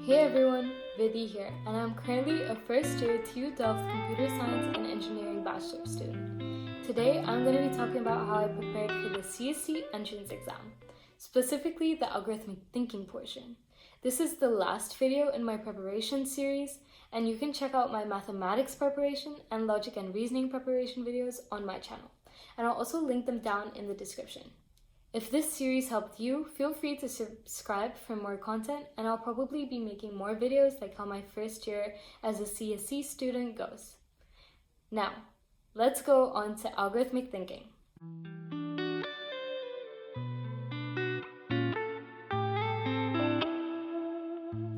Hey everyone, Vidhi here, and I'm currently a first year TU Delft Computer Science and Engineering Bachelor student. Today I'm going to be talking about how I prepared for the CST entrance exam, specifically the algorithmic thinking portion. This is the last video in my preparation series, and you can check out my mathematics preparation and logic and reasoning preparation videos on my channel, and I'll also link them down in the description. If this series helped you, feel free to subscribe for more content, and I'll probably be making more videos like how my first year as a CSC student goes. Now, let's go on to algorithmic thinking.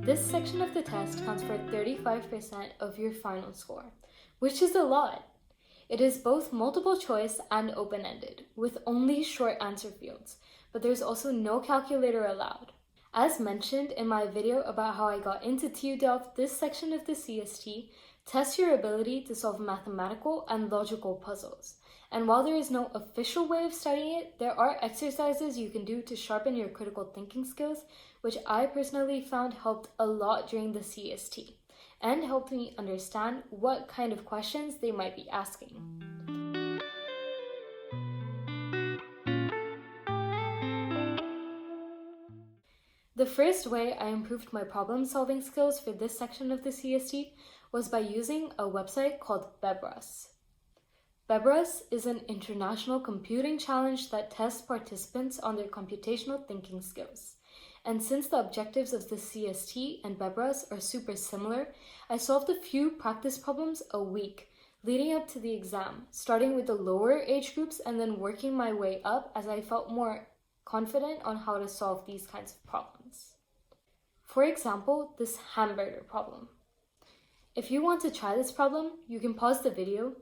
This section of the test counts for 35% of your final score, which is a lot. It is both multiple choice and open-ended, with only short answer fields, but there's also no calculator allowed. As mentioned in my video about how I got into TU Delft, this section of the CST tests your ability to solve mathematical and logical puzzles. And while there is no official way of studying it, there are exercises you can do to sharpen your critical thinking skills, which I personally found helped a lot during the CST. And helped me understand what kind of questions they might be asking. The first way I improved my problem-solving skills for this section of the CST was by using a website called Bebrus. Bebrus is an international computing challenge that tests participants on their computational thinking skills. And since the objectives of the CST and Bebrus are super similar, I solved a few practice problems a week leading up to the exam, starting with the lower age groups and then working my way up as I felt more confident on how to solve these kinds of problems. For example, this hamburger problem. If you want to try this problem, you can pause the video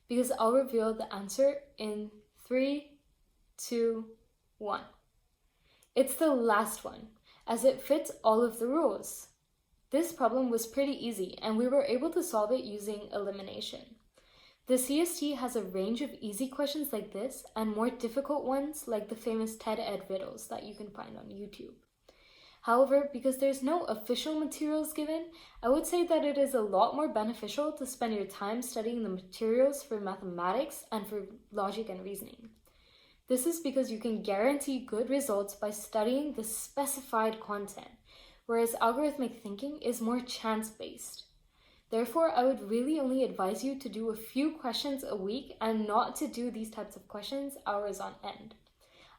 because I'll reveal the answer in 3, 2, 1. It's the last one, as it fits all of the rules. This problem was pretty easy, and we were able to solve it using elimination. The CST has a range of easy questions like this, and more difficult ones like the famous TED Ed riddles that you can find on YouTube. However, because there's no official materials given, I would say that it is a lot more beneficial to spend your time studying the materials for mathematics and for logic and reasoning. This is because you can guarantee good results by studying the specified content, whereas algorithmic thinking is more chance-based. Therefore, I would really only advise you to do a few questions a week and not to do these types of questions hours on end.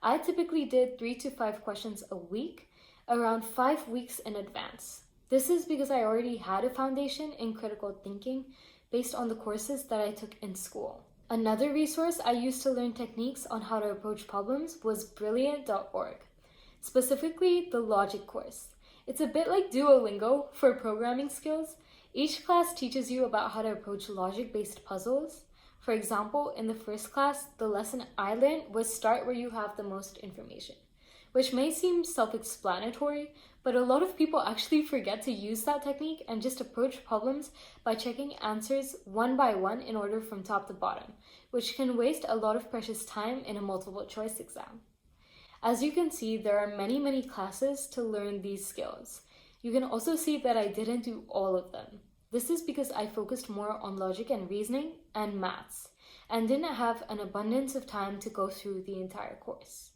I typically did 3 to 5 questions a week, around 5 weeks in advance. This is because I already had a foundation in critical thinking based on the courses that I took in school. Another resource I used to learn techniques on how to approach problems was brilliant.org, specifically the logic course. It's a bit like Duolingo for programming skills. Each class teaches you about how to approach logic-based puzzles. For example, in the first class, the lesson I learned was start where you have the most information, which may seem self-explanatory, but a lot of people actually forget to use that technique and just approach problems by checking answers one by one in order from top to bottom, which can waste a lot of precious time in a multiple choice exam. As you can see, there are many classes to learn these skills. You can also see that I didn't do all of them. This is because I focused more on logic and reasoning and maths, and didn't have an abundance of time to go through the entire course.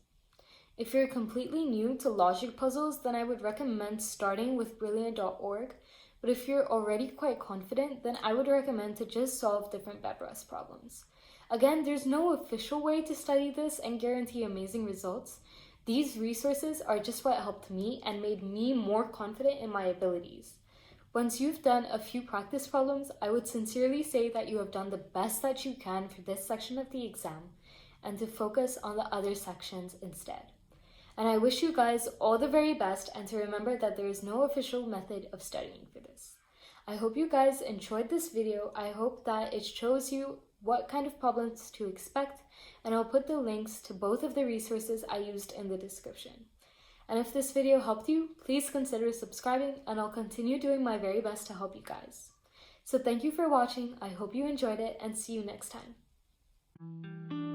If you're completely new to logic puzzles, then I would recommend starting with brilliant.org, but if you're already quite confident, then I would recommend to just solve different Bebrus problems. Again, there's no official way to study this and guarantee amazing results. These resources are just what helped me and made me more confident in my abilities. Once you've done a few practice problems, I would sincerely say that you have done the best that you can for this section of the exam, and to focus on the other sections instead. And I wish you guys all the very best, and to remember that there is no official method of studying for this. I hope you guys enjoyed this video. I hope that it shows you what kind of problems to expect, and I'll put the links to both of the resources I used in the description. And if this video helped you, please consider subscribing, and I'll continue doing my very best to help you guys. So thank you for watching, I hope you enjoyed it, and see you next time.